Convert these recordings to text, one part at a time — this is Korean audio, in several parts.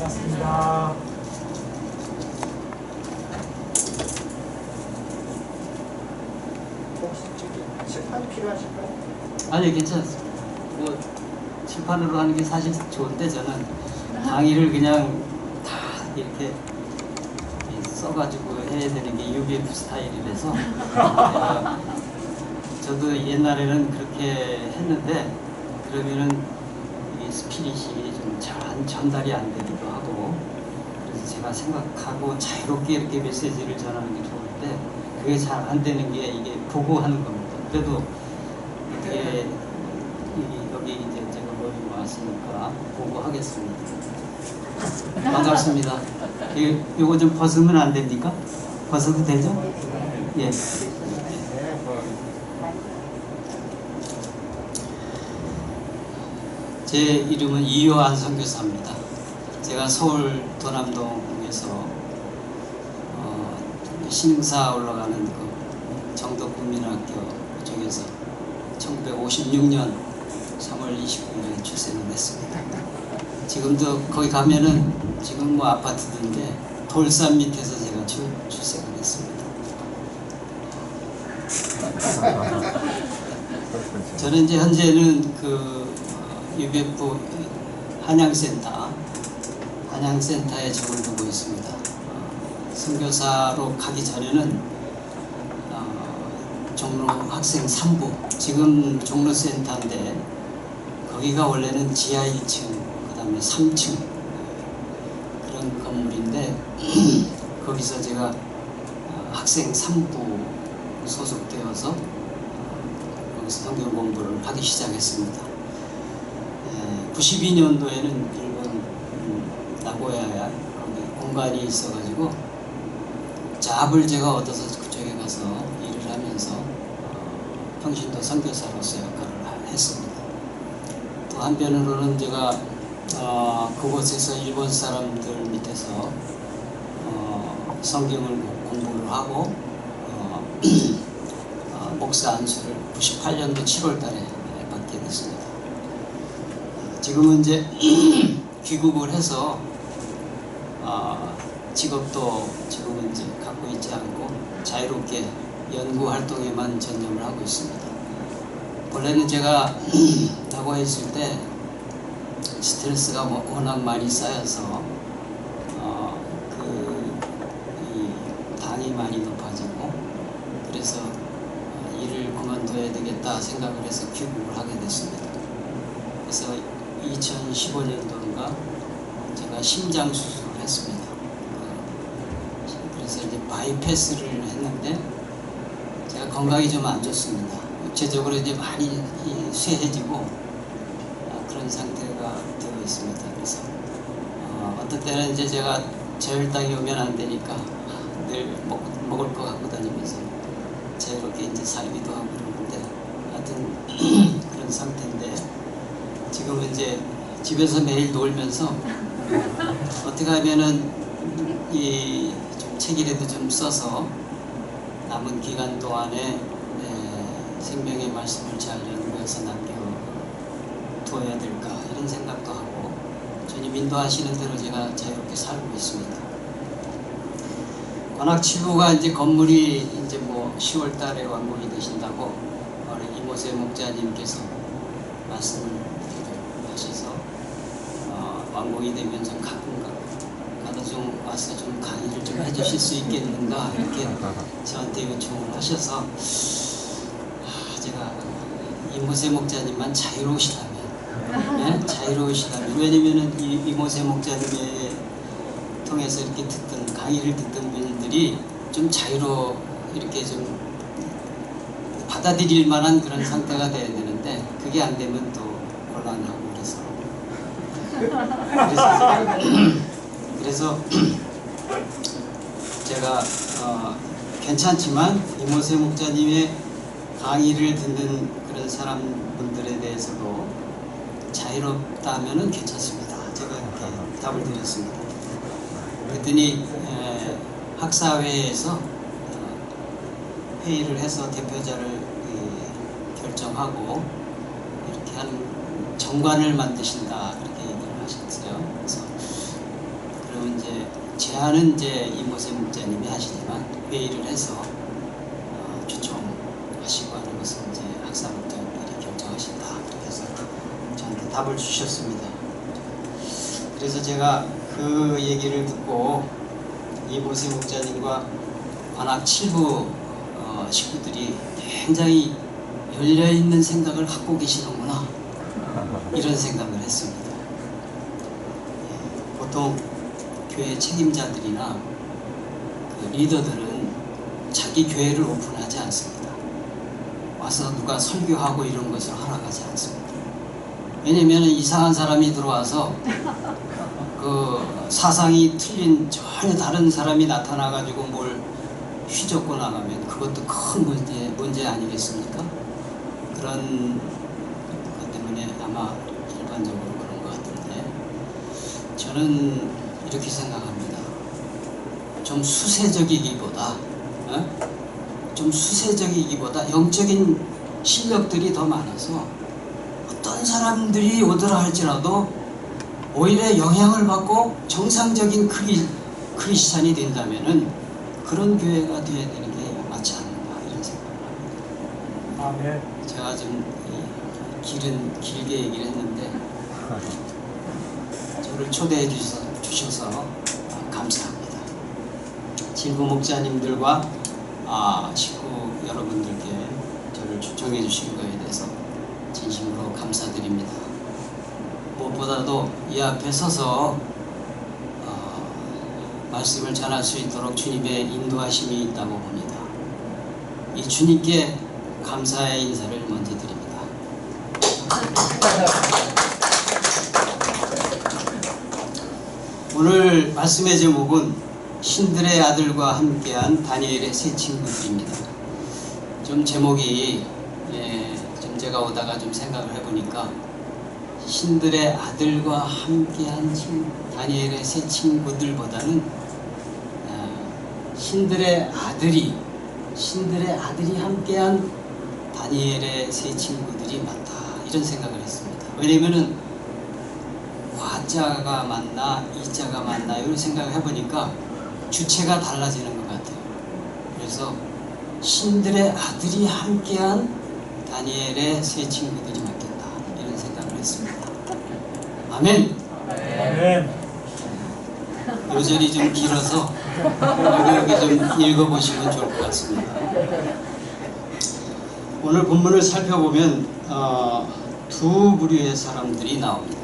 고맙습니다. 혹시 저기 칠판이 필요하실까요? 아니 괜찮습니다. 뭐 칠판으로 하는 게 사실 좋은데 저는 강의를 그냥 다 이렇게 써가지고 해야 되는 게 UBF 스타일이라서 저도 옛날에는 그렇게 했는데 그러면은 이 스피릿이 좀 잘 전달이 안 되기도 하고 그래서 제가 생각하고 자유롭게 이렇게 메시지를 전하는 게 좋은데 그게 잘 안 되는 게 이게 보고하는 겁니다. 그래도 어떻게 여기 이제 제가 모임 왔으니까 보고하겠습니다. 반갑습니다. 이거 좀 벗으면 안 됩니까? 벗어도 되죠? 예. 제 이름은 이효한 선교사입니다. 제가 서울 도남동에서 신흥사 올라가는 그 정덕국민학교 쪽에서 1956년 3월 29일에 출생을 했습니다. 지금도 거기 가면은 지금 뭐 아파트인데 돌산 밑에서 제가 출생을 했습니다. 저는 이제 현재는 그 UBF 한양센터에 적을 두고 있습니다. 선교사로 가기 전에는 종로 학생 3부, 지금 종로센터인데 거기가 원래는 지하 1층, 그 다음에 3층 그런 건물인데 거기서 제가 학생 3부 소속되어서 거기서 성경 공부를 하기 시작했습니다. 92년도에는 일본 나고야에 거기 공간이 있어가지고 잡을 제가 얻어서 그쪽에 가서 일을 하면서 평신도 선교사로서 역할을 했습니다. 또 한편으로는 제가 그곳에서 일본 사람들 밑에서 성경을 공부를 하고 목사 안수를 98년도 7월 달에 받게 됐습니다. 지금은 이제 귀국을 해서 직업도 지금은 이제 갖고 있지 않고 자유롭게 연구 활동에만 전념을 하고 있습니다. 원래는 제가 나고야에 있을 때 스트레스가 워낙 많이 쌓여서 이 당이 많이 높아지고 그래서 일을 그만둬야 되겠다 생각을 해서 귀국을 하게 됐습니다. 그래서 2015년도인가 제가 심장 수술을 했습니다. 그래서 이제 바이패스를 했는데 제가 건강이 좀 안 좋습니다. 육체적으로 이제 많이 쇠해지고 그런 상태가 되어 있습니다. 그래서 어떤 때는 이제 제가 저혈당이 오면 안 되니까 늘 먹을 거 갖고 다니면서 자유롭게 이제 살기도 하고 그러는데 하여튼 그런 상태인데 지금은 이제 집에서 매일 놀면서 어떻게 하면은 이 좀 책이라도 좀 써서 남은 기간 동안에 생명의 말씀을 잘 연구해서 남겨둬야 될까 이런 생각도 하고 주님 인도하시는 대로 제가 자유롭게 살고 있습니다. 관악치부가 이제 건물이 이제 뭐 10월 달에 완공이 되신다고 우리 이모세 목자님께서 말씀을 하셔서 완공이 되면 좀 가끔가다 좀 와서 좀 강의를 좀 해주실 수 있겠는가 이렇게 저한테 요청을 하셔서 제가 이모세 목자님만 자유로우시다면 네? 자유로우시다면 왜냐면은 이모세 목자님의 통해서 이렇게 듣던 강의를 듣던 분들이 좀 자유로 이렇게 좀 받아들일 만한 그런 상태가 돼야 되는데 그게 안 되면 또 곤란하고 그래서 제가 괜찮지만 이모세 목자님의 강의를 듣는 그런 사람분들에 대해서도 자유롭다면은 괜찮습니다. 제가 이렇게 답을 드렸습니다. 그랬더니 학사회에서 회의를 해서 대표자를 결정하고 이렇게 하는 정관을 만드신다 그렇게 얘기를 하셨어요. 그래서 이제 제안은 이제 이모세 목자님이 하시지만 회의를 해서 초청하시고 하는 것은 이제 학사 목자님들이 결정하신다. 그렇게 해서 저한테 답을 주셨습니다. 그래서 제가 그 얘기를 듣고 이모세 목자님과 관악 7부 식구들이 굉장히 열려있는 생각을 갖고 계시는구나, 이런 생각을 했습니다. 보통 교회 책임자들이나 그 리더들은 자기 교회를 오픈하지 않습니다. 와서 누가 설교하고 이런 것을 허락하지 않습니다. 왜냐면 이상한 사람이 들어와서 그 사상이 틀린 전혀 다른 사람이 나타나가지고 뭘 휘젓고 나가면 그것도 큰 문제 아니겠습니까? 그런 것 때문에 아마 일반적으로 그런 것 같은데, 저는 이렇게 생각합니다. 좀 수세적이기보다 영적인 실력들이 더 많아서 어떤 사람들이 오더라 할지라도 오히려 영향을 받고 정상적인 크리스찬이 된다면은 그런 교회가 되어야 되는 게 맞지 않는가, 이런 생각을 합니다. 아멘. 제가 좀 길게 얘기를 했는데 저를 초대해 주셔서 감사합니다. 진구 목자님들과 식구 여러분들께 저를 초청해 주신 것에 대해서 진심으로 감사드립니다. 무엇보다도 이 앞에 서서 말씀을 전할 수 있도록 주님의 인도하심이 있다고 봅니다. 이 주님께 감사의 인사를 먼저 드립니다. 오늘 말씀의 제목은 신들의 아들과 함께한 다니엘의 세 친구들입니다. 좀 제목이 좀 제가 오다가 좀 생각을 해보니까 신들의 아들과 함께한 다니엘의 세 친구들보다는 신들의 아들이 함께한 다니엘의 세 친구들이 맞다, 이런 생각을 했습니다. 왜냐면은 과자가 맞나 이자가 맞나 이런 생각을 해보니까 주체가 달라지는 것 같아요. 그래서 신들의 아들이 함께한 다니엘의 세 친구들이 맞겠다, 이런 생각을 했습니다. 아멘. 아멘. 요절이 좀 길어서 여기 좀 읽어보시면 좋을 것 같습니다. 오늘 본문을 살펴보면 두 부류의 사람들이 나옵니다.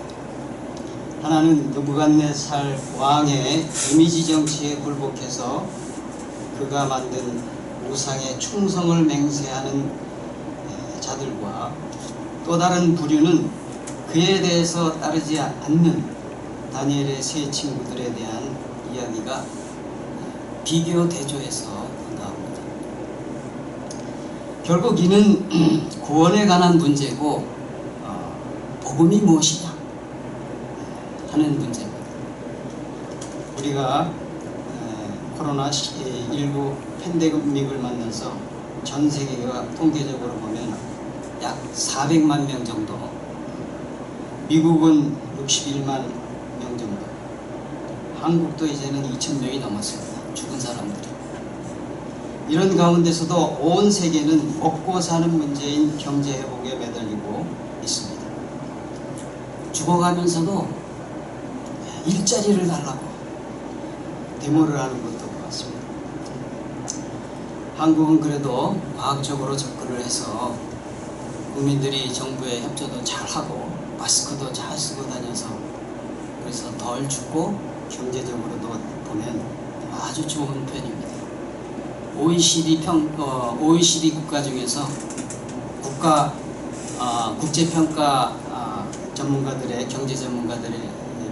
하나는 느부갓네살 왕의 이미지 정치에 굴복해서 그가 만든 우상의 충성을 맹세하는 자들과, 또 다른 부류는 그에 대해서 따르지 않는 다니엘의 세 친구들에 대한 이야기가 비교 대조해서 나옵니다. 결국 이는 구원에 관한 문제고 복음이 무엇이냐 하는 문제입니다. 우리가 코로나19 팬데믹을 만나서 전 세계가 통계적으로 보면 약 400만 명 정도, 미국은 61만 명 정도, 한국도 이제는 2,000명이 넘었습니다. 죽은 사람들이. 이런 가운데서도 온 세계는 먹고 사는 문제인 경제 회복에 매달리고 있습니다. 죽어가면서도 일자리를 달라고 데모를 하는 것도 같습니다. 한국은 그래도 과학적으로 접근을 해서 국민들이 정부의 협조도 잘하고 마스크도 잘 쓰고 다녀서 그래서 덜 죽고 경제적으로도 보면 아주 좋은 편입니다. OECD 국가 중에서 국제평가 전문가들의, 경제 전문가들의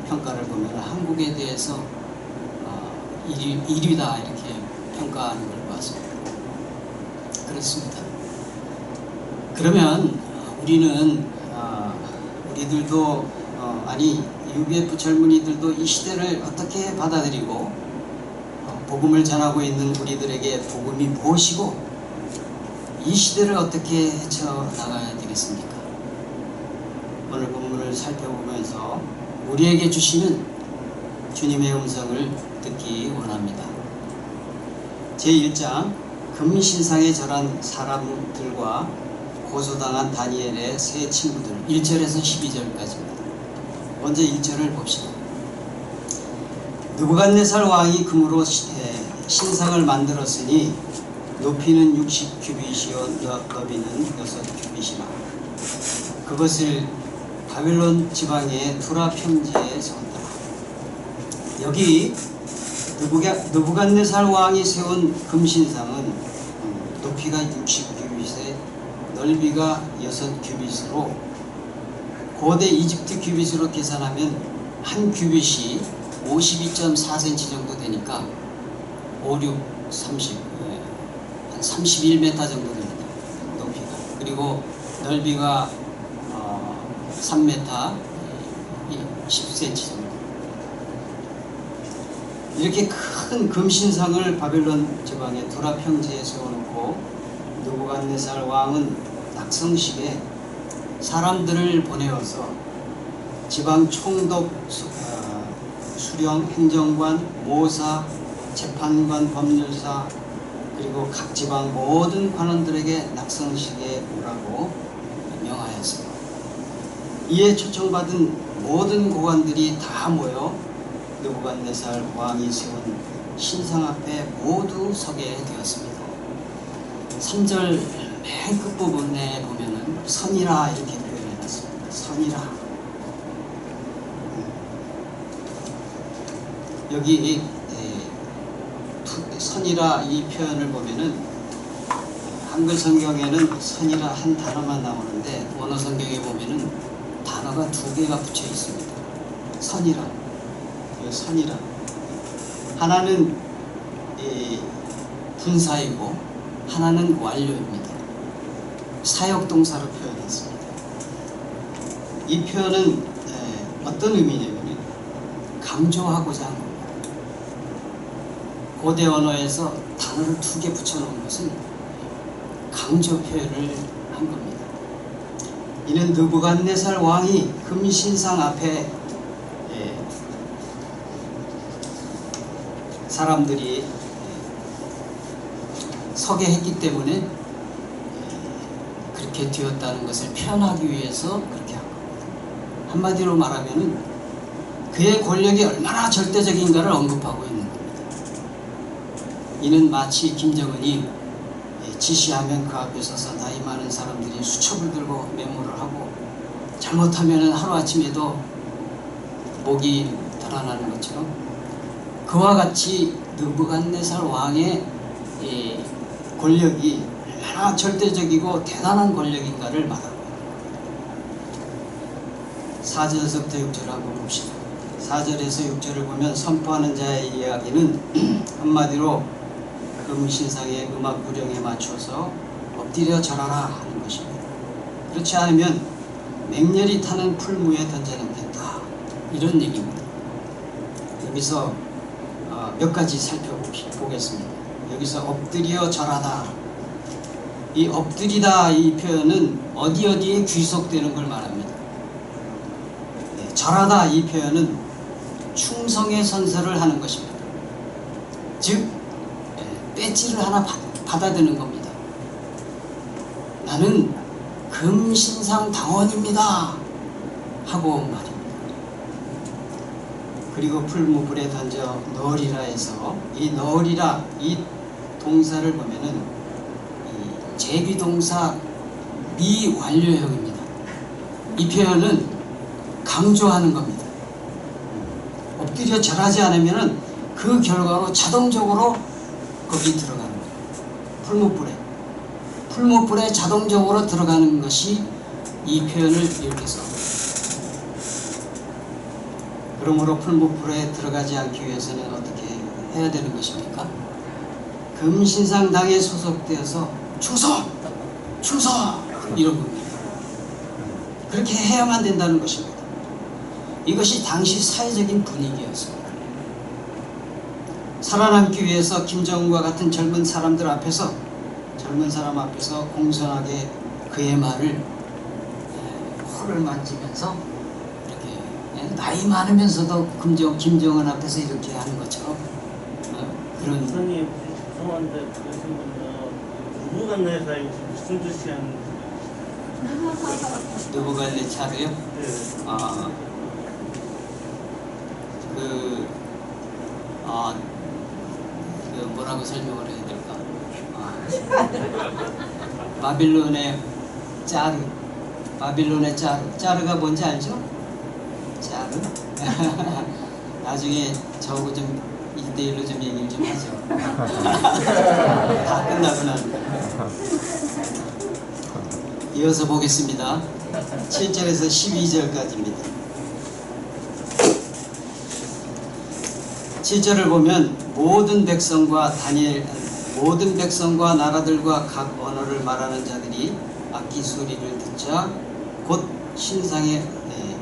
평가를 보면 한국에 대해서 1위다 이렇게 평가하는 걸 봤습니다. 그렇습니다. 그러면 우리들도 UBF 젊은이들도 이 시대를 어떻게 받아들이고 복음을 전하고 있는 우리들에게 복음이 무엇이고 이 시대를 어떻게 헤쳐나가야 되겠습니까? 오늘 본문을 살펴보면서 우리에게 주시는 주님의 음성을 듣기 원합니다. 제1장 금신상에 절한 사람들과 고소당한 다니엘의 세 친구들 1절에서 12절까지입니다. 먼저 1절을 봅시다. 느부갓네살 왕이 금으로 신상을 만들었으니 높이는 60규빗이요 너비는 6규빗이라. 그것을 바벨론 지방의 투라 평지에 세웠다. 여기 느부갓네살 왕이 세운 금신상은 높이가 60규빗에 넓이가 6규빗으로 고대 이집트 규빗으로 계산하면 한 규빗이 52.4cm 정도 되니까 5, 6, 30, 한 31m 정도 됩니다. 높이가. 그리고 넓이가 3m, 10cm 정도. 이렇게 큰 금신상을 바벨론 지방의 두라 평지에 세워놓고 느부갓네살 왕은 낙성식에 사람들을 보내어서 지방 총독, 수령, 행정관, 모사, 재판관, 법률사 그리고 각 지방 모든 관원들에게 낙성식에 오라고 명하였습니다. 이에 초청받은 모든 고관들이 다 모여 느부갓네살 왕이 세운 신상 앞에 모두 서게 되었습니다. 3절 맨 끝부분에 보면은 선이라 이렇게 표현해놨습니다. 선이라. 여기 선이라 이 표현을 보면은 한글 성경에는 선이라 한 단어만 나오는데 원어 성경에 보면은 단어가 2개가 붙여 있습니다. 선이라. 선이라. 하나는 분사이고 하나는 완료입니다. 사역동사로 표현했습니다. 이 표현은 어떤 의미냐면 강조하고자 한 겁니다. 고대 언어에서 단어를 2개 붙여놓은 것은 강조 표현을 한 겁니다. 이는 느부갓네살 왕이 금신상 앞에 사람들이 서게 했기 때문에 그렇게 되었다는 것을 표현하기 위해서 그렇게 한 겁니다. 한마디로 말하면은 그의 권력이 얼마나 절대적인가를 언급하고 있는 겁니다. 이는 마치 김정은이 지시하면 그 앞에 서서 나이 많은 사람들이 수첩을 들고 메모를 하고 잘못하면 하루아침에도 목이 달아나는 것처럼 그와 같이 느부갓네살 왕의 권력이 얼마나 절대적이고 대단한 권력인가를 말하고 있습니다. 4절에서부터 6절을 한번 봅시다. 4절에서 6절을 보면 선포하는 자의 이야기는 한마디로 금신상의 음악 구령에 맞춰서 엎드려 절하라 하는 것입니다. 그렇지 않으면 맹렬히 타는 풀무에 던져놓겠다 이런 얘기입니다. 여기서 몇 가지 살펴보겠습니다. 여기서 엎드려 절하다. 이 엎드리다 이 표현은 어디에 귀속되는 걸 말합니다. 절하다 이 표현은 충성의 선서를 하는 것입니다. 즉 배지를 하나 받아드는 겁니다. 나는 금신상 당원입니다 하고 말입니다. 그리고 풀무불에 던져 넣으리라 해서 이 넣으리라 이 동사를 보면은 이 제비동사 미완료형입니다. 이 표현은 강조하는 겁니다. 엎드려 절하지 않으면은 그 결과로 자동적으로 거기 들어가는 거예요. 풀무불에 자동적으로 들어가는 것이 이 표현을 이렇게 써. 그러므로 풀무불에 들어가지 않기 위해서는 어떻게 해야 되는 것입니까? 금신상당에 소속되어서 충성! 이런 겁니다. 그렇게 해야만 된다는 것입니다. 이것이 당시 사회적인 분위기였습니다. 살아남기 위해서 김정은과 같은 젊은 사람 앞에서 공손하게 그의 말을 코를 만지면서 이렇게 나이 많으면서도 김정은 앞에서 이렇게 하는 것처럼 그런. 선생님, 죄송한데 누구간네사에 무슨 뜻이 하는? 느부갓네살이요? 네. 그 뭐라고 설명을 해야 될까? 바빌론의 짜르가 뭔지 알죠? 짜르? 나중에 저하고 좀 1대1로 좀 얘기를 좀 하죠. 다 끝나고 나니까. 이어서 보겠습니다. 7절에서 12절까지입니다. 7절을 보면 모든 백성과 나라들과 각 언어를 말하는 자들이 악기 소리를 듣자 곧 신상에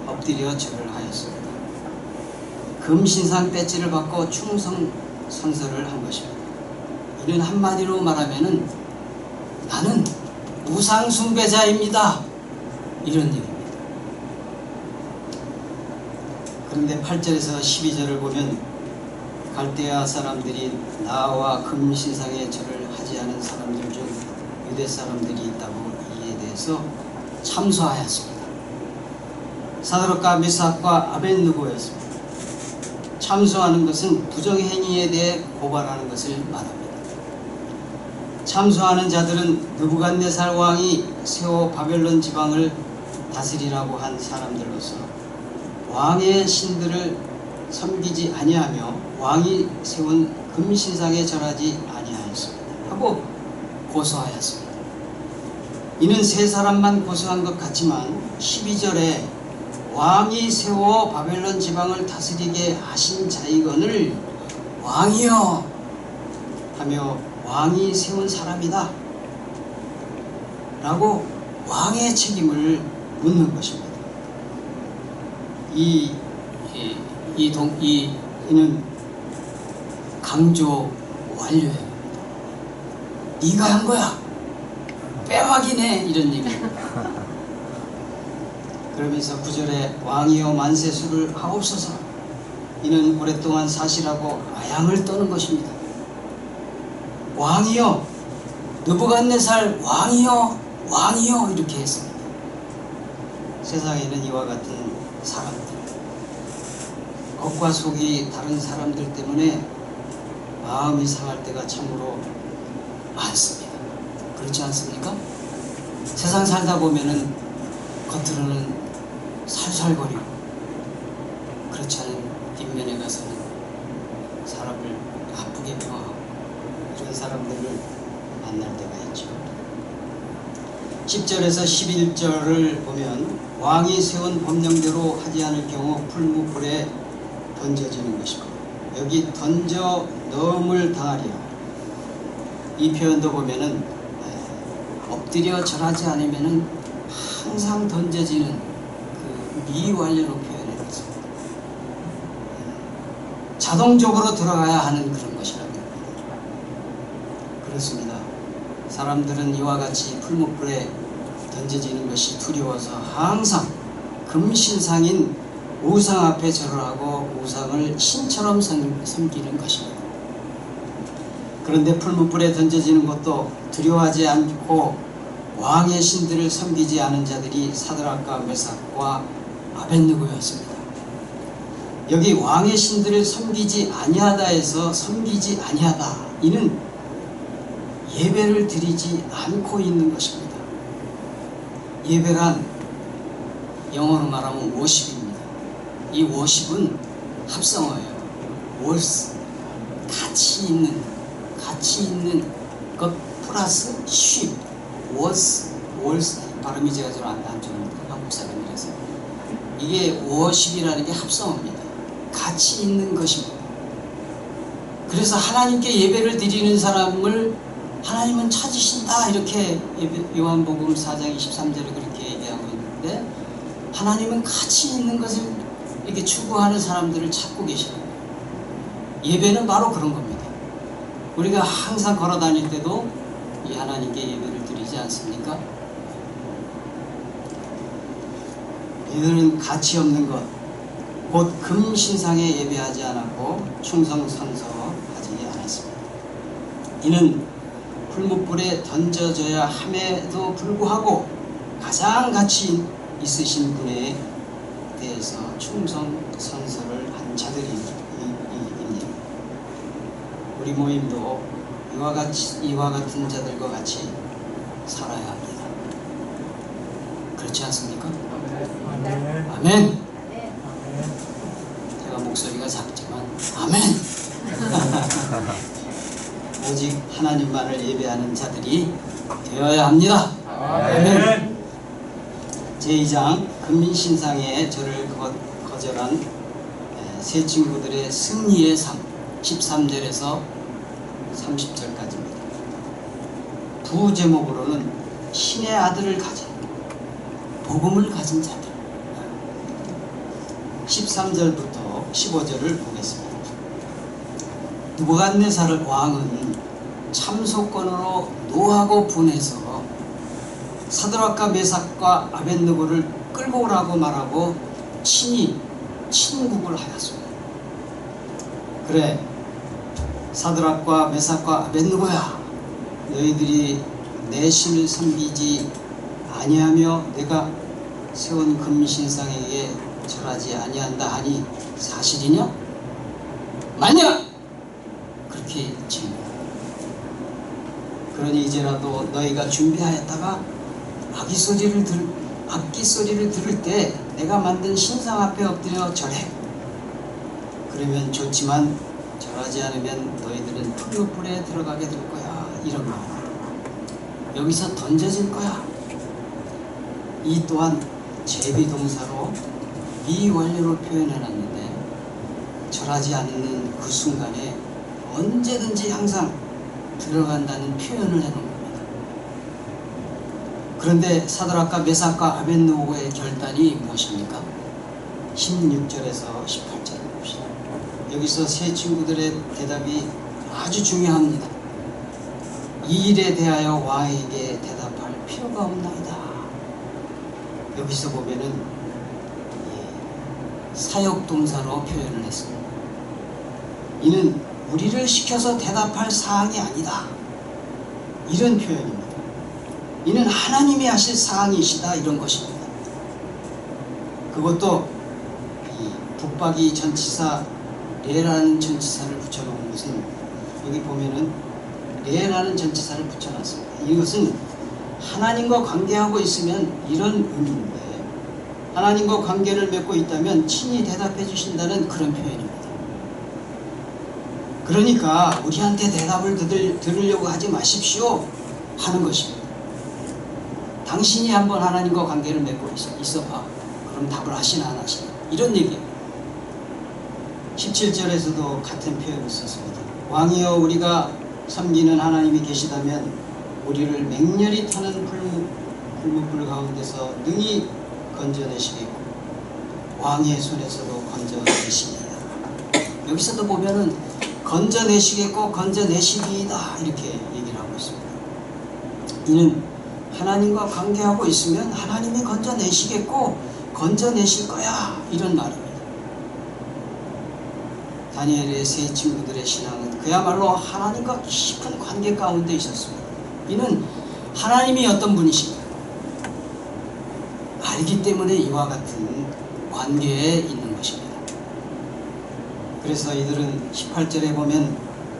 엎드려 절을 하였습니다. 금신상 배지를 받고 충성 선서를 한 것입니다. 이는 한마디로 말하면은 나는 우상 숭배자입니다, 이런 얘기입니다. 그런데 8절에서 12절을 보면 갈대아 사람들이 나와 금신상에 절을 하지 않은 사람들 중 유대 사람들이 있다고 이에 대해서 참소하였습니다. 사드락과 메삭과 아벳느고였습니다. 참소하는 것은 부정행위에 대해 고발하는 것을 말합니다. 참소하는 자들은 느부갓네살 왕이 세워 바벨론 지방을 다스리라고 한 사람들로서 왕의 신들을 섬기지 아니하며 왕이 세운 금신상에 절하지 아니하였습니다 하고 고소하였습니다. 이는 세 사람만 고소한 것 같지만 12절에 왕이 세워 바벨론 지방을 다스리게 하신 자이거늘 왕이여 하며 왕이 세운 사람이다 라고 왕의 책임을 묻는 것입니다. 이는 강조 완료입니다. 네가 한 거야, 빼박이네, 이런 얘기입니다. 그러면서 9절에 왕이여 만세수를 하옵소서, 이는 오랫동안 사시라고 아양을 떠는 것입니다. 왕이여, 느부갓네살 왕이여, 왕이여, 이렇게 했습니다. 세상에는 이와 같은 사람들, 겉과 속이 다른 사람들 때문에 마음이 상할 때가 참으로 많습니다. 그렇지 않습니까? 세상 살다 보면은 겉으로는 살살거리고 그렇지 않은 뒷면에 가서는 사람을 아프게 묘하고 이런 사람들을 만날 때가 있죠. 10절에서 11절을 보면 왕이 세운 법령대로 하지 않을 경우 풀무불에 던져지는 것입니다. 여기 던져 넣음을 당하리라, 이 표현도 보면은 엎드려 절하지 않으면은 항상 던져지는 그 미완료로 표현해놨습니다. 자동적으로 들어가야 하는 그런 것이라고 합니다. 그렇습니다. 사람들은 이와 같이 풀무불에 던져지는 것이 두려워서 항상 금신상인 우상 앞에 절을 하고 우상을 신처럼 섬기는 것입니다. 그런데 풀무불에 던져지는 것도 두려워하지 않고 왕의 신들을 섬기지 않은 자들이 사드락과 메삭과 아벳느고였습니다. 여기 왕의 신들을 섬기지 아니하다에서 섬기지 아니하다, 이는 예배를 드리지 않고 있는 것입니다. 예배란 영어로 말하면 워십입니다. 이 워십은 합성어예요. 월스, 가치 있는 것 플러스 쉽, 월스, 발음이 제가 좀 안 좋은데 한국 사람이라서 이게 워십이라는 게 합성어입니다. 가치 있는 것입니다. 그래서 하나님께 예배를 드리는 사람을 하나님은 찾으신다, 이렇게 요한복음 4장 23절에 그렇게 얘기하고 있는데, 하나님은 가치 있는 것을 이렇게 추구하는 사람들을 찾고 계시는 거예요. 예배는 바로 그런 겁니다. 우리가 항상 걸어 다닐 때도 이 하나님께 예배를 드리지 않습니까? 이들은 가치 없는 것, 곧 금신상에 예배하지 않았고 충성선서하지 않았습니다. 이는 풀무불에 던져져야 함에도 불구하고 가장 가치 있으신 분에 대해서 충성선서를 한 자들입니다. 우리 모임도 이와 같은 자들과 같이 살아야 합니다. 그렇지 않습니까? 아멘. 아멘. 제가 목소리가 작지만 아멘. 오직 하나님만을 예배하는 자들이 되어야 합니다. 아멘. 제2장 금민신상의 저를 거절한 세 친구들의 승리의 삶 13절에서 30절까지입니다. 부제목으로는 신의 아들을 가진 복음을 가진 자들 13절부터 15절을 보겠습니다. 느부갓네살 왕은 참소권으로 노하고 분해서 사드락과 메삭과 아벳느고를 끌고 오라고 말하고 친히 친국을 하였습니다. 그래, 사드락과 메삭과 아벳느고야, 너희들이 내 신을 섬기지 아니하며 내가 세운 금신상에게 절하지 아니한다 하니 사실이냐? 맞냐? 그렇게 질문합니다. 그러니 이제라도 너희가 준비하였다가 악기 소리를 들을 때 내가 만든 신상 앞에 엎드려 절해. 그러면 좋지만 절하지 않으면 너희들은 풀무불에 들어가게 될 거야. 이런 말. 여기서 던져질 거야. 이 또한 제비동사로 미완료로 표현해놨는데 절하지 않는 그 순간에 언제든지 항상 들어간다는 표현을 해놓은 겁니다. 그런데 사드락과 메삭과 아벳느고의 결단이 무엇입니까? 16절에서 18절을 봅시다. 여기서 세 친구들의 대답이 아주 중요합니다. 이 일에 대하여 왕에게 대답할 필요가 없나이다. 여기서 보면은 사역동사로 표현을 했습니다. 이는 우리를 시켜서 대답할 사항이 아니다. 이런 표현입니다. 이는 하나님이 하실 사항이시다. 이런 것입니다. 그것도 이 북박이 전치사 레라는 전치사를 붙여놓은 것은 여기 보면은 레라는 전치사를 붙여놨습니다. 이것은 하나님과 관계하고 있으면 이런 의미인데 하나님과 관계를 맺고 있다면 친히 대답해 주신다는 그런 표현입니다. 그러니까 우리한테 대답을 들으려고 하지 마십시오 하는 것입니다. 당신이 한번 하나님과 관계를 맺고 있어봐. 그럼 답을 하시나 안 하시나 이런 얘기예요. 17절에서도 같은 표현을 썼습니다. 왕이여 우리가 섬기는 하나님이 계시다면 우리를 맹렬히 타는 풀무불 가운데서 능히 건져내시겠고 왕의 손에서도 건져내시리이다. 여기서도 보면은 건져내시겠고 건져내시리이다 이렇게 얘기를 하고 있습니다. 이는 하나님과 관계하고 있으면 하나님이 건져내시겠고 건져내실 거야 이런 말입니다. 다니엘의 세 친구들의 신앙은 그야말로 하나님과 깊은 관계 가운데 있었습니다. 이는 하나님이 어떤 분이신가 알기 때문에 이와 같은 관계에 있는 것입니다. 그래서 이들은 18절에 보면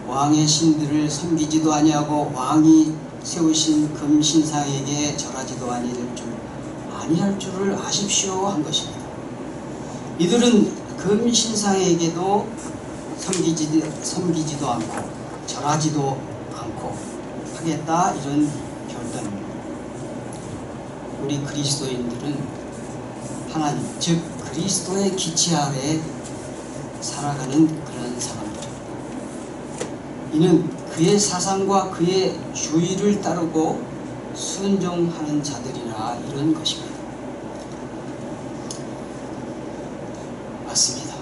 왕의 신들을 섬기지도 아니하고 왕이 세우신 금신상에게 절하지도 아니할 줄을 아십시오 한 것입니다. 이들은 금신상에게도 섬기지도 않고 절하지도 않고 하겠다 이런 결단입니다. 우리 그리스도인들은 하나님 즉 그리스도의 기치 아래 살아가는 그런 사람들입니다. 이는 그의 사상과 그의 주의를 따르고 순종하는 자들이라 이런 것입니다. 맞습니다.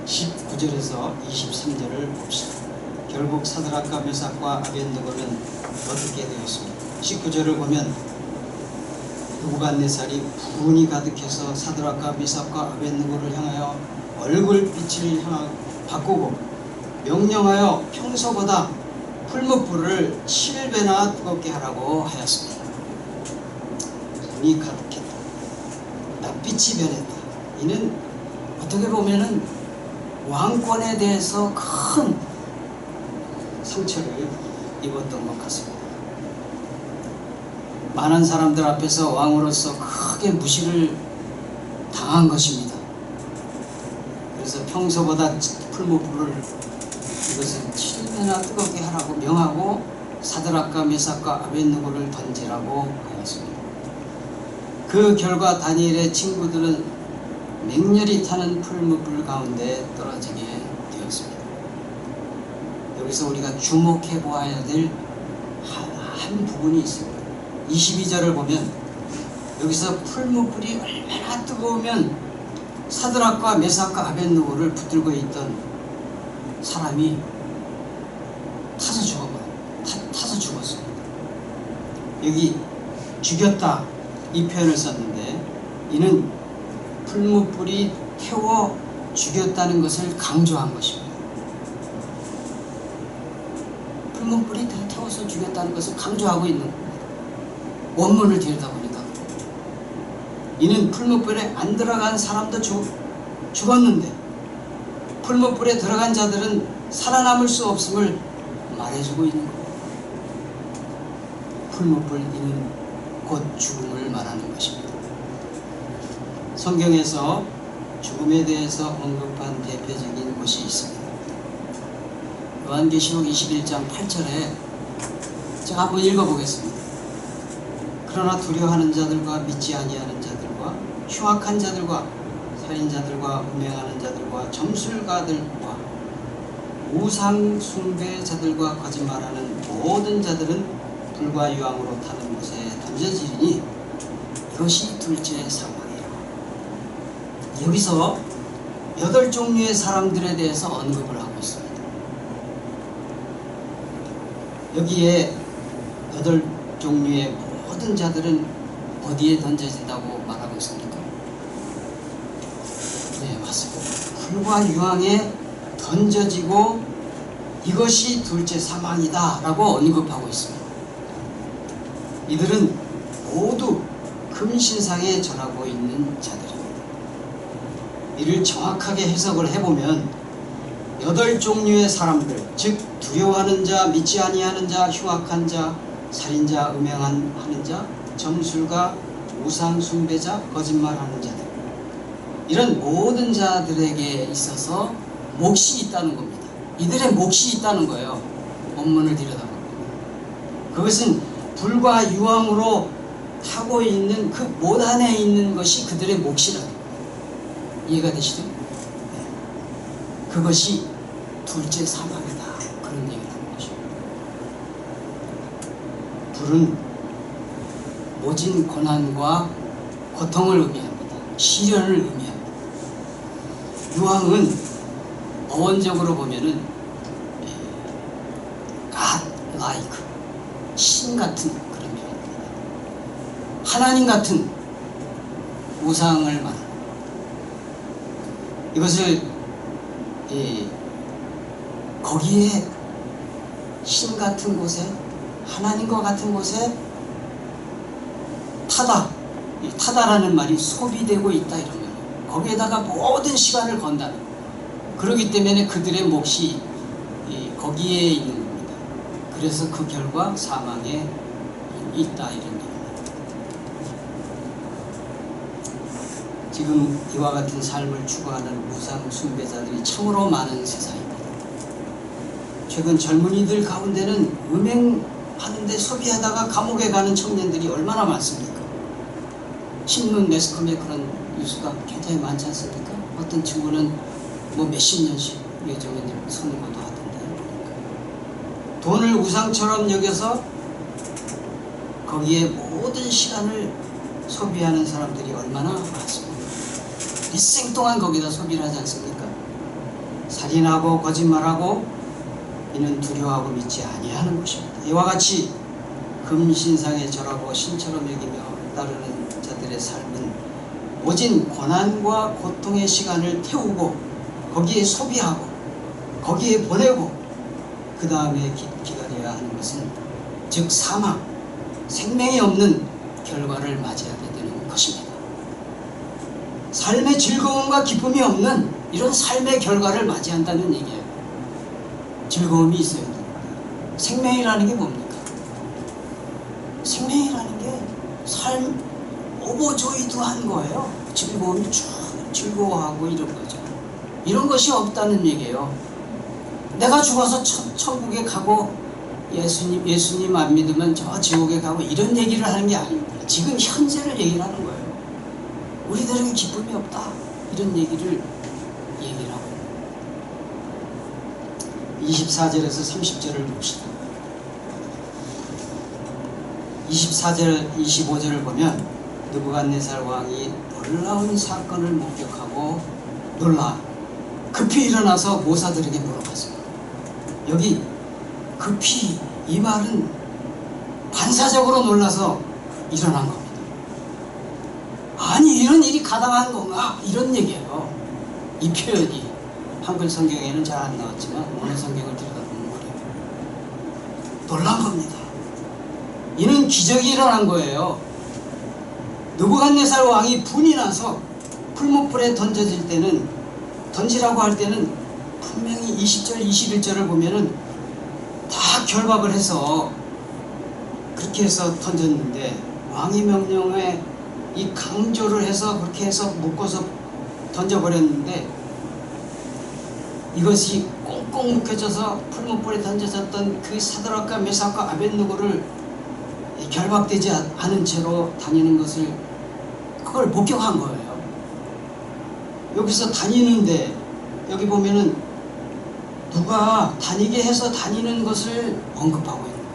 19절에서 23절을 봅시다. 결국 사드락과 메삭과 아벳느고는 어떻게 되었습니까? 19절을 보면 느부갓네살이 불운이 가득해서 사드락과 미삭과 아벳느고를 향하여 얼굴빛을 바꾸고 명령하여 평소보다 풀무불을 7배나 뜨겁게 하라고 하였습니다. 불이 가득했다. 낯빛이 변했다. 이는 어떻게 보면은 왕권에 대해서 큰 상처를 입었던 것 같습니다. 많은 사람들 앞에서 왕으로서 크게 무시를 당한 것입니다. 그래서 평소보다 풀무불을 이것을 7배나 뜨겁게 하라고 명하고 사드락과 메삭과 아벳느고를 던지라고 하였습니다. 그 결과 다니엘의 친구들은 맹렬히 타는 풀무불 가운데 떨어지게 되었습니다. 여기서 우리가 주목해 보아야 될 한 부분이 있습니다. 22절을 보면 여기서 풀무불이 얼마나 뜨거우면 사드락과 메삭과 아벳느고를 붙들고 있던 사람이 타서 죽었습니다. 여기 죽였다 이 표현을 썼는데 이는 풀무불이 태워 죽였다는 것을 강조한 것입니다. 풀무불이 태워서 죽였다는 것을 강조하고 있는 겁니다. 원문을 들여다보니까 이는 풀무불에 안 들어간 사람도 죽었는데 풀무불에 들어간 자들은 살아남을 수 없음을 말해주고 있는 겁니다. 풀무불 이는 곧 죽음을 말하는 것입니다. 성경에서 죽음에 대해서 언급한 대표적인 곳이 있습니다. 요한계시록 21장 8절에 제가 한번 읽어보겠습니다. 그러나 두려워하는 자들과 믿지 아니하는 자들과 흉악한 자들과 살인자들과 음행하는 자들과 점술가들과 우상 숭배자들과 거짓말하는 모든 자들은 불과 유황으로 타는 곳에 던져지리니 이것이 둘째 사망이라. 여기서 8종류의 사람들에 대해서 언급을 하고 있습니다. 여기에 8종류의 모든 자들은 어디에 던져진다고 말하고 있습니까? 네, 맞습니다. 불과 유황에 던져지고 이것이 둘째 사망이다 라고 언급하고 있습니다. 이들은 모두 금신상에 절하고 있는 자들입니다. 이를 정확하게 해석을 해보면 8종류의 사람들, 즉 두려워하는 자, 믿지 아니하는 자, 흉악한 자, 살인자, 음행하는 자, 점술가, 우상 숭배자, 거짓말하는 자들, 이런 모든 자들에게 있어서 몫이 있다는 겁니다. 이들의 몫이 있다는 거예요. 원문을 들여다보면 그것은 불과 유황으로 타고 있는 그 못 안에 있는 것이 그들의 몫이라는 거예요. 이해가 되시죠? 네. 그것이 둘째 사망이다, 그런 얘기를 하는 것입니다. 불은 모진 고난과 고통을 의미합니다. 시련을 의미합니다. 유황은 어원적으로 보면은 God like, 신 같은 그런 표현입니다. 하나님 같은 우상을 말합니다. 이것을 거기에 신 같은 곳에, 하나님과 같은 곳에 타다라는 말이 소비되고 있다 이런 거예요. 거기에다가 모든 시간을 건다는 거예요. 그렇기 때문에 그들의 몫이 거기에 있는 겁니다. 그래서 그 결과 사망에 있다 이런 겁니다. 지금 이와 같은 삶을 추구하는 우상 숭배자들이 참으로 많은 세상입니다. 최근 젊은이들 가운데는 음행하는데 소비하다가 감옥에 가는 청년들이 얼마나 많습니까? 신문 매스컴에 그런 뉴스가 굉장히 많지 않습니까? 어떤 친구는 뭐 몇십 년씩 요즘에 선고도 하던데, 돈을 우상처럼 여겨서 거기에 모든 시간을 소비하는 사람들이 얼마나 많습니까? 일생 동안 거기다 소비를 하지 않습니까? 살인하고 거짓말하고 이는 두려워하고 믿지 아니하는 것입니다. 이와 같이 금신상에 절하고 신처럼 여기며 따르는 사람들의 삶은 오직 고난과 고통의 시간을 태우고 거기에 소비하고 거기에 보내고 그 다음에 기다려야 하는 것은 즉 사망, 생명이 없는 결과를 맞이하게 되는 것입니다. 삶의 즐거움과 기쁨이 없는 이런 삶의 결과를 맞이한다는 얘기예요. 즐거움이 있어야 됩니다. 생명이라는 게 뭡니까? 생명이라는 게 삶 오버조이드한 거예요. 즐거움이 쭉 즐거워하고 이런 거죠. 이런 것이 없다는 얘기예요. 내가 죽어서 천국에 가고 예수님 안 믿으면 저 지옥에 가고 이런 얘기를 하는 게 아닙니다. 지금 현재를 얘기를 하는 거예요. 우리들에게 기쁨이 없다 이런 얘기를 하고 24절에서 30절을 봅시다. 24절, 25절을 보면 느부갓네살 왕이 놀라운 사건을 목격하고 놀라 급히 일어나서 모사들에게 물어봤습니다. 여기 급히 이 말은 반사적으로 놀라서 일어난 겁니다. 아니 이런 일이 가당한 건가? 이런 얘기예요. 이 표현이 한글 성경에는 잘 안 나왔지만 어느 성경을 들여다보면 그래요. 놀란 겁니다. 이는 기적이 일어난 거예요. 느부갓네살 왕이 분이 나서 풀무불에 던지라고 할 때는 분명히 20절 21절을 보면은 다 결박을 해서 그렇게 해서 던졌는데 왕의 명령에 이 강조를 해서 그렇게 해서 묶어서 던져버렸는데 이것이 꽁꽁 묶여져서 풀무불에 던져졌던 그 사드락과 메삭과 아벳느고를 결박되지 않은 채로 다니는 것을 그걸 목격한 거예요. 여기서 다니는데 여기 보면은 누가 다니게 해서 다니는 것을 언급하고 있는 거예요.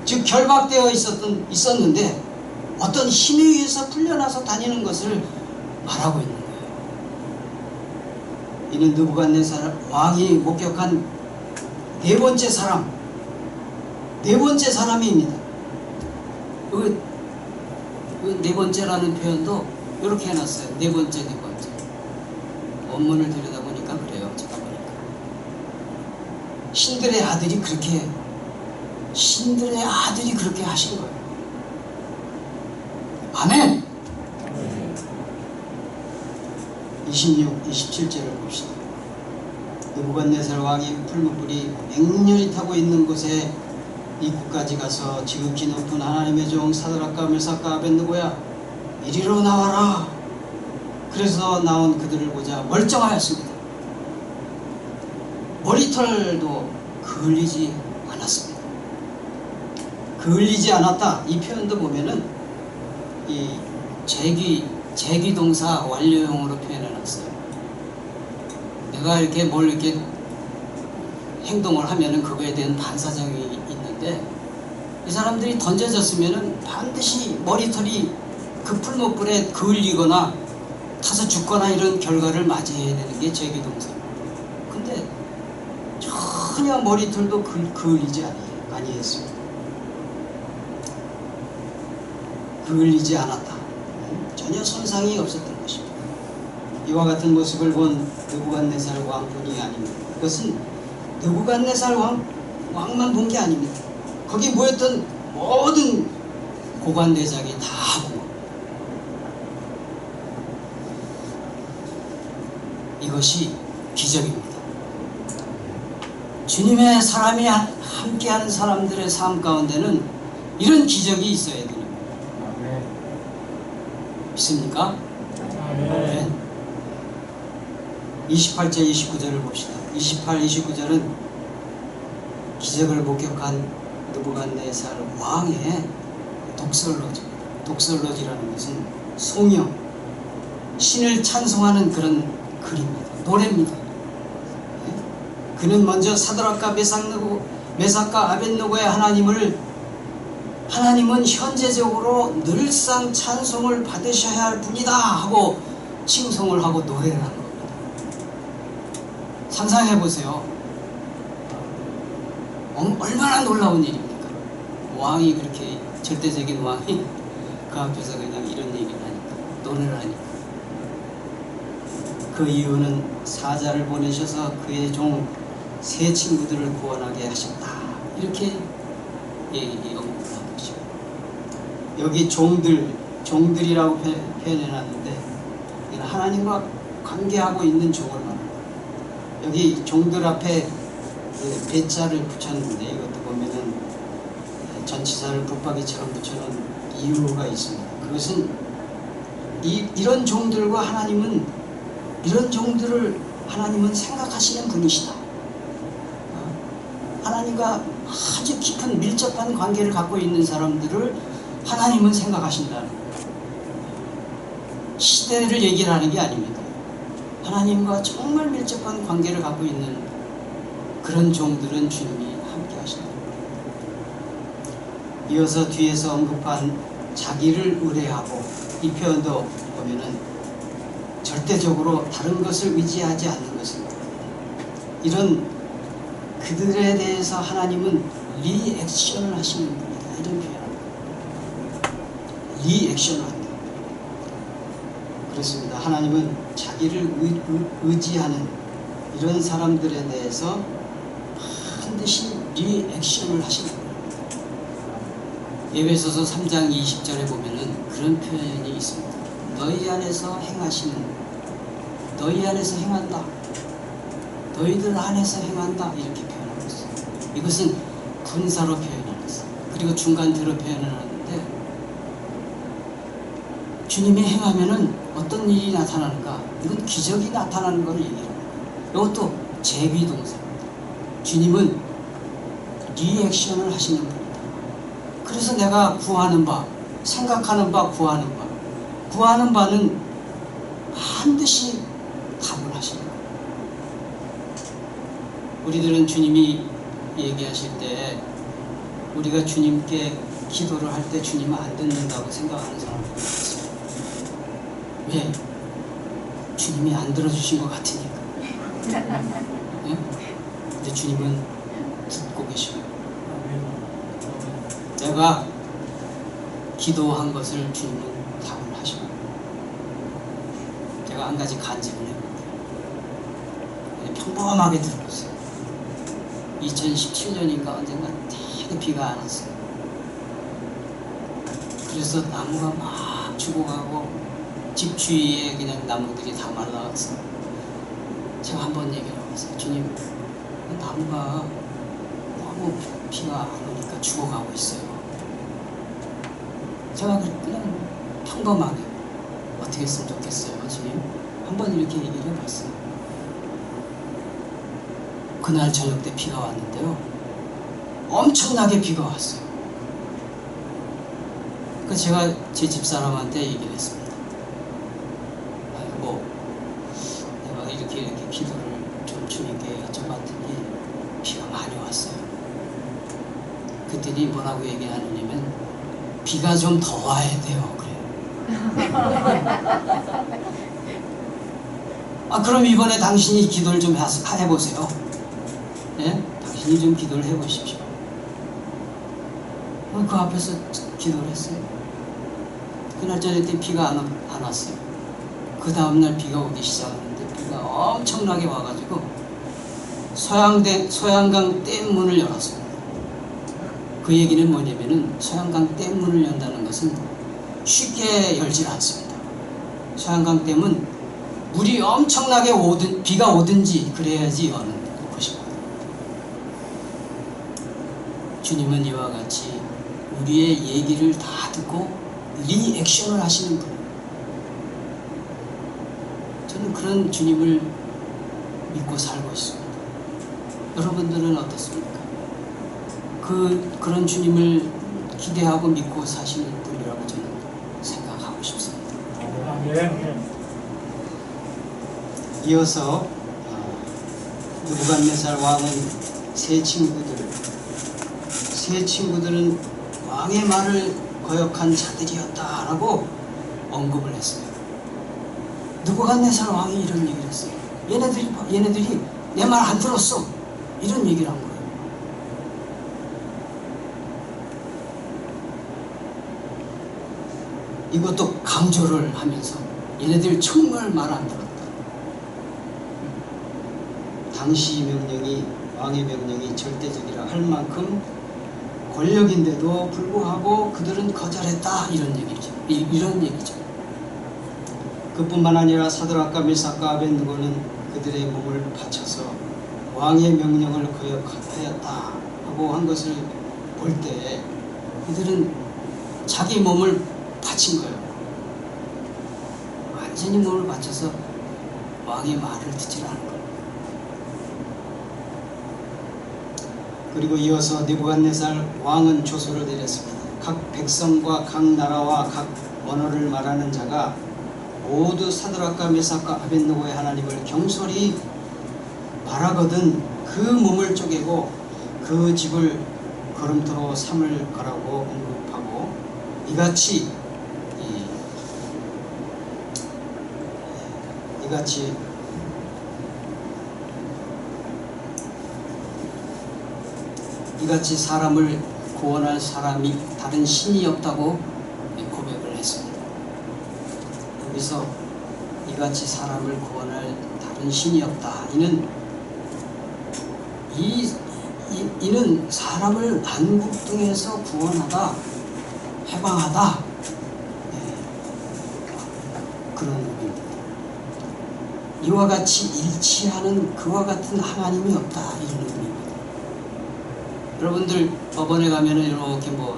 즉 결박되어 있었는데 어떤 힘에 의해서 풀려나서 다니는 것을 말하고 있는 거예요. 이는 느부갓네살 왕이 목격한 네 번째 사람입니다. 그 네 번째라는 표현도 이렇게 해놨어요. 네 번째. 원문을 들여다보니까 그래요. 제가 보니까 신들의 아들이 그렇게 하신 거예요. 아멘. 26, 27절을 봅시다. 느부갓네살 왕이 풀무불이 맹렬히 타고 있는 곳에 입구까지 가서 지극히 높은 하나님의 종 사드락과 메삭과 아벳느고야 이리로 나와라. 그래서 나온 그들을 보자 멀쩡하였습니다. 머리털도 그을리지 않았습니다. 그을리지 않았다 이 표현도 보면은 이 제기동사 완료형으로 표현해놨어요. 내가 이렇게 뭘 이렇게 행동을 하면은 그거에 대한 반사적이 있는데 이 사람들이 던져졌으면은 반드시 머리털이 그 풀무불에 그을리거나 타서 죽거나 이런 결과를 맞이해야 되는 게 제기동사. 근데 전혀 머리털도 그을리지 아니했습니다. 그을리지 않았다. 전혀 손상이 없었던 것입니다. 이와 같은 모습을 본 느부갓네살 왕뿐이 아닙니다. 그것은 느부갓네살 왕만 본 게 아닙니다. 거기 모였던 모든 고관대장이 다 보고 이것이 기적입니다. 주님의 사람이 함께하는 사람들의 삶 가운데는 이런 기적이 있어야 됩니다. 믿습니까? 네. 28절 29절을 봅시다. 28, 29절은 기적을 목격한 느부갓네살 왕의 독설로지입니다. 독설로지라는 것은 송영, 신을 찬송하는 그런 글입니다. 노래입니다. 네? 그는 먼저 사드락과 메삭과 아벳느고의 하나님은 현재적으로 늘상 찬송을 받으셔야 할 분이다 하고 칭송을 하고 노래를 하는 겁니다. 상상해 보세요. 얼마나 놀라운 일입니까? 왕이 그렇게 절대적인 왕이 그 그 앞에서 그냥 이런 얘기를 하니까, 논을 하니까. 그 이유는 사자를 보내셔서 그의 종 세 친구들을 구원하게 하셨다. 이렇게 언급을 한 것이고, 여기 종들이라고 표현해놨는데 하나님과 관계하고 있는 종을 말합니다. 여기 종들 앞에 배자를 붙였는데, 이것도 보면은 전치사를 붙박이처럼 붙여놓은 이유가 있습니다. 그것은 이런 종들과 이런 종들을 하나님은 생각하시는 분이시다. 하나님과 아주 깊은 밀접한 관계를 갖고 있는 사람들을 하나님은 생각하신다는 거예요. 시대를 얘기를 하는 게 아닙니다. 하나님과 정말 밀접한 관계를 갖고 있는 그런 종들은 주님이 함께 하신다. 이어서 뒤에서 언급한 자기를 의뢰하고, 이 표현도 보면은 절대적으로 다른 것을 의지하지 않는 것입니다. 이런 그들에 대해서 하나님은 리액션을 하시는 분이다. 이런 표현입니다. 리액션을 한다. 그렇습니다. 하나님은 자기를 의지하는 이런 사람들에 대해서 반드시 리액션을 하시는 거예요. 에베소서 3장 20절에 보면은 그런 표현이 있습니다. 너희 안에서 행한다. 너희들 안에서 행한다. 이렇게 표현하고 있어요. 이것은 분사로 표현하고 있어요. 그리고 중간태로 표현을 하는데, 주님이 행하면은 어떤 일이 나타나는가? 이건 기적이 나타나는 걸 얘기합니다. 이것도 제비동사입니다. 주님은 리액션을 하시는 분이다. 그래서 내가 구하는 바, 생각하는 바, 구하는 바는 반드시 답을 하시는 거예요. 우리들은 주님이 얘기하실 때, 우리가 주님께 기도를 할 때 주님은 안 듣는다고 생각하는 사람들이 있어요. 왜? 주님이 안 들어주신 것 같으니까. 네? 근데 주님은 듣고 계셔요. 내가 기도한 것을 주님은 답을 하셔요. 제가 한 가지 간증을 해볼게요. 평범하게 들어보세요. 2017년인가 언젠가 되게 비가 안 왔어요. 그래서 나무가 막 죽어가고 집 주위에 그냥 나무들이 다 말라왔어요. 제가 한번 얘기를 해봤어요. 주님, 나무가 너무 비가 안 오니까 죽어가고 있어요. 제가 그냥 평범하게 어떻게 했으면 좋겠어요, 주님? 한번 이렇게 얘기를 해봤어요. 그날 저녁 때 비가 왔는데요, 엄청나게 비가 왔어요. 그래서 제가 제 집사람한테 얘기를 했습니다. 아이고, 내가 이렇게 기도를 좀 주님께 여쭤봤더니 비가 많이 왔어요. 그랬더니 뭐라고 얘기하느냐면, 비가 좀 더 와야 돼요. 그래요. 그럼 이번에 당신이 기도를 좀 해보세요. 네? 당신이 좀 기도를 해보십시오. 그 앞에서 기도를 했어요. 그날 저녁 때 비가 안 왔어요. 그 다음날 비가 오기 시작하는데, 비가 엄청나게 와가지고 소양강 댐 문을 열었어요. 그 얘기는 뭐냐면은, 소양강 댐 문을 연다는 것은 쉽게 열질 않습니다. 소양강 댐은 물이 엄청나게 비가 오든지 그래야지 여는 것입니다. 주님은 이와 같이 우리의 얘기를 다 듣고 리액션을 하시는 분. 저는 그런 주님을 믿고 살고 있습니다. 여러분들은 어떻습니까? 그런 주님을 기대하고 믿고 사시는 분이라고 저는 생각하고 싶습니다. 이어서 느부갓네살 왕은 세 친구들은 왕의 말을 거역한 자들이었다라고 언급을 했어요. 느부갓네살 왕이 이런 얘기를 했어요. 얘네들이 내 말 안 들었어. 이런 얘기를 한 거예요. 이것도 강조를 하면서 얘네들 정말 말 안 들었다. 당시 명령이, 왕의 명령이 절대적이라 할 만큼 권력인데도 불구하고 그들은 거절했다, 이런 얘기죠. 이런 얘기죠. 그뿐만 아니라 사드락과 메삭과 아벳느고는 그들의 몸을 바쳐서 왕의 명령을 거역하였다 하고 한 것을 볼 때 그들은 자기 몸을 바친 거예요. 완전히 몸을 바쳐서 왕의 말을 듣지 않은 거예요. 그리고 이어서 느부갓네살 왕은 조서를 내렸습니다. 각 백성과 각 나라와 각 언어를 말하는 자가 모두 사드락과 메삭과 아벳느고의 하나님을 경솔히 말하거든 그 몸을 쪼개고 그 집을 걸음터로 삼을 거라고 언급하고, 이같이 사람을 구원할 사람이 다른 신이 없다고 고백을 했습니다. 여기서 이같이 사람을 구원할 다른 신이 없다. 이는 사람을 난국등에서 구원하다, 해방하다, 그런 의미입니다. 이와 같이 일치하는 그와 같은 하나님이 없다, 이런 의미입니다. 여러분들 법원에 가면은 이렇게 뭐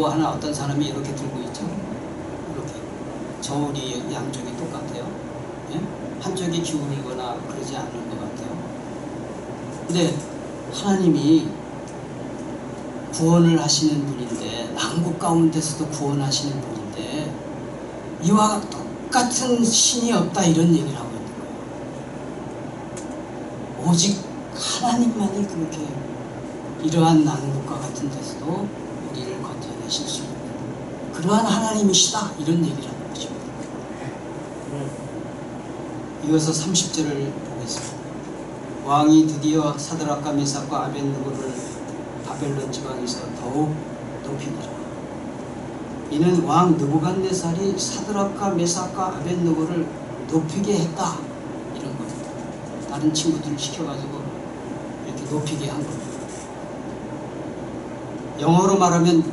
하나 어떤 사람이 이렇게 들고 있죠. 이렇게 저울이 양쪽이 똑같아요. 예? 한쪽이 기울거나 그러지 않는 것 같아요. 근데 하나님이 구원을 하시는 분인데, 난국 가운데서도 구원하시는 분인데 이와 똑같은 신이 없다, 이런 얘기를 하고 있는 거예요. 오직 하나님만이 그렇게 이러한 난국과 같은 데서도 우리를 건져내실 수 있는 그러한 하나님이시다, 이런 얘기를 하는 것입니다. 이어서 30절을 보겠습니다. 왕이 드디어 사드락과 메삭과 아벳느고를 바벨론 지방에서 더욱 높이니라. 이는 왕 느부갓네살이 사드락과 메삭과 아벳느고를 높이게 했다, 이런 겁니다. 다른 친구들을 시켜가지고 이렇게 높이게 한 겁니다. 영어로 말하면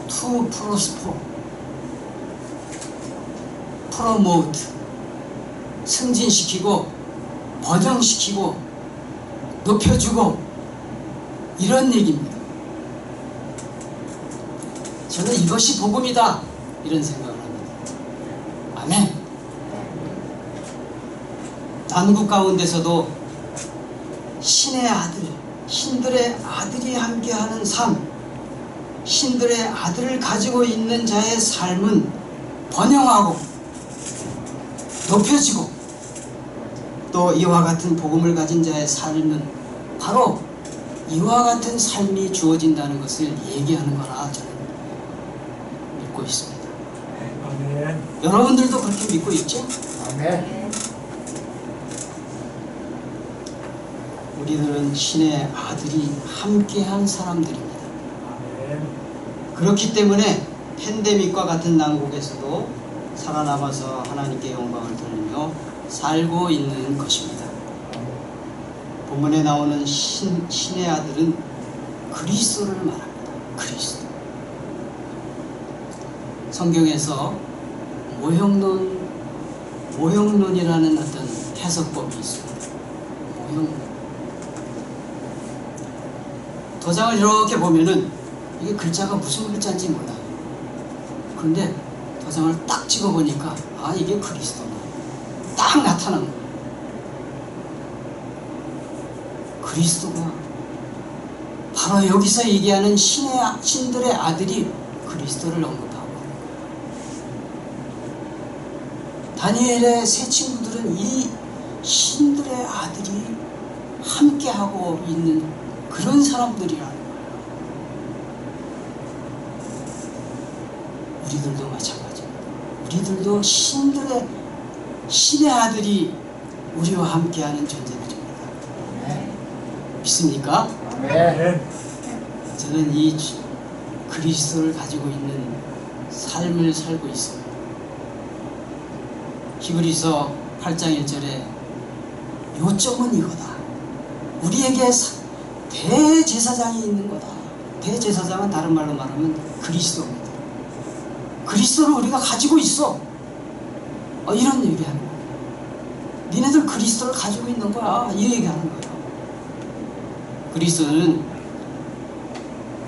to prosper, promote, 승진시키고 번영시키고 높여주고, 이런 얘기입니다. 저는 이것이 복음이다, 이런 생각을 합니다. 아멘. 난국 가운데서도 신의 아들, 신들의 아들이 함께하는 삶, 신들의 아들을 가지고 있는 자의 삶은 번영하고 높여지고, 또 이와 같은 복음을 가진 자의 삶은 바로 이와 같은 삶이 주어진다는 것을 얘기하는 거라 저는 믿고 있습니다. 아멘. 여러분들도 그렇게 믿고 있죠? 아멘. 우리들은 신의 아들이 함께한 사람들입니다. 아멘. 그렇기 때문에 팬데믹과 같은 난국에서도 살아남아서 하나님께 영광을 돌리며 살고 있는 것입니다. 본문에 나오는 신의 아들은 그리스도를 말합니다. 그리스도. 성경에서 모형론이라는 어떤 해석법이 있습니다. 모형론. 도장을 이렇게 보면은 이게 글자가 무슨 글자인지 몰라요. 그런데 도장을 딱 찍어보니까 아, 이게 그리스도다, 딱 나타난 거예요. 그리스도가 바로 여기서 얘기하는 신들의 아들이 그리스도를 언급하고 있는 거예요. 다니엘의 세 친구들은 이 신들의 아들이 함께하고 있는 그런 사람들이라는 거예요. 우리들도 마찬가지입니다. 우리들도 신의 아들이 우리와 함께하는 존재입니다. 믿습니까? 아멘. 저는 이 그리스도를 가지고 있는 삶을 살고 있어요. 히브리서 8장 1절에 요점은 이거다. 우리에게 대제사장이 있는 거다. 대제사장은 다른 말로 말하면 그리스도입니다. 그리스도를 우리가 가지고 있어. 이런 얘기하는 거야. 니네들 그리스도를 가지고 있는 거야. 이 얘기하는 거예요. 그리스도는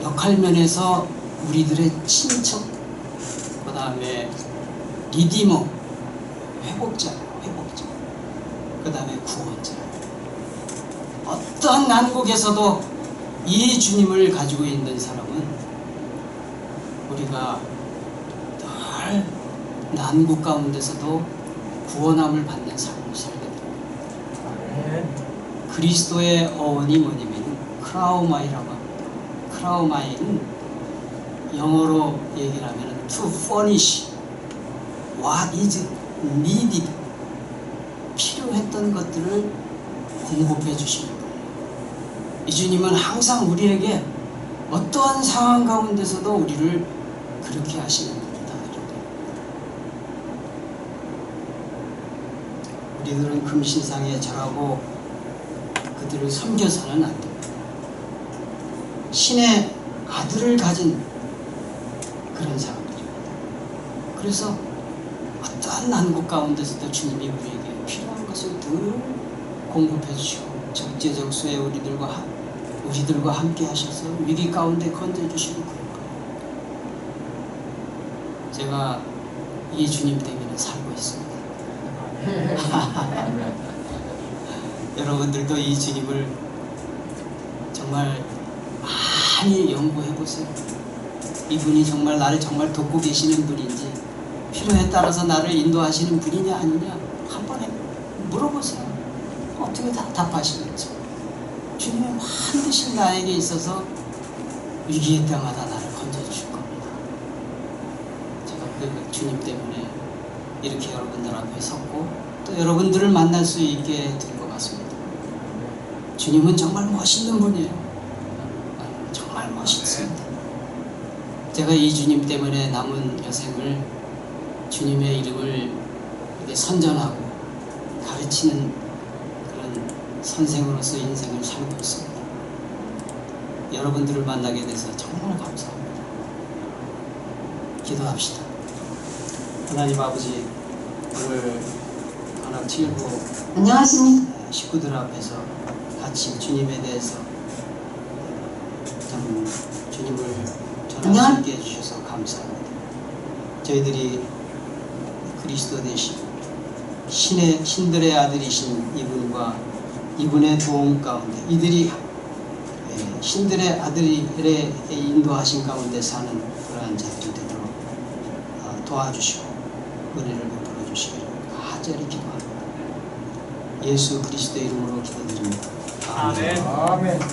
역할면에서 우리들의 친척, 그 다음에 리디머, 회복자, 그 다음에 구원자. 어떤 난국에서도 이 주님을 가지고 있는 사람은 우리가 늘 난국 가운데서도 구원함을 받는 삶을 살게 됩니다. 아멘. 그리스도의 어원이 뭐냐면 크라우마이라고 합니다. 크라우마이는 영어로 얘기를 하면 to furnish what is needed, 필요했던 것들을 공급해 주시는 거예요. 이 주님은 항상 우리에게 어떠한 상황 가운데서도 우리를 그렇게 하시는 분이다. 우리들은 금신상에 절하고 그들을 섬겨서는 안 됩니다. 신의 아들을 가진 그런 사람들입니다. 그래서 어떠한 난국 가운데서도 주님이 우리에게 필요한 것을 늘 공급해 주시고 적재적소에 우리들과 함께 하셔서 위기 가운데 건져주시는 그런 거예요. 제가 이 주님 때문에 살고 있습니다. 여러분들도 이 주님을 정말 많이 연구해 보세요. 이분이 정말 나를 정말 돕고 계시는 분인지, 필요에 따라서 나를 인도하시는 분이냐 아니냐 한번 물어보세요. 어떻게 답하시는지. 주님은 반드시 나에게 있어서 위기의 때마다 나를 건져주실 겁니다. 제가 그 주님 때문에 이렇게 여러분들 앞에 섰고 또 여러분들을 만날 수 있게 된 것 같습니다. 주님은 정말 멋있는 분이에요. 정말 멋있습니다. 제가 이 주님 때문에 남은 여생을 주님의 이름을 이렇게 선전하고 가르치는 그런 선생으로서 인생을 살고 있습니다. 여러분들을 만나게 돼서 정말 감사합니다. 기도합시다. 하나님 아버지, 오늘 관악칠부 안녕하십니까. 식구들 앞에서 같이 주님에 대해서 참 주님을 전할 수 있게 해주셔서 감사합니다. 저희들이 그리스도 되신 신들의 아들이신 이분과 이분의 도움 가운데 이들이 신들의 아들의 인도하신 가운데 사는 그러한 자들이 되도록 도와주시고 은혜를 베풀어 주시기를 간절히 기도합니다. 예수 그리스도의 이름으로 기도드립니다. 아멘. 감사합니다.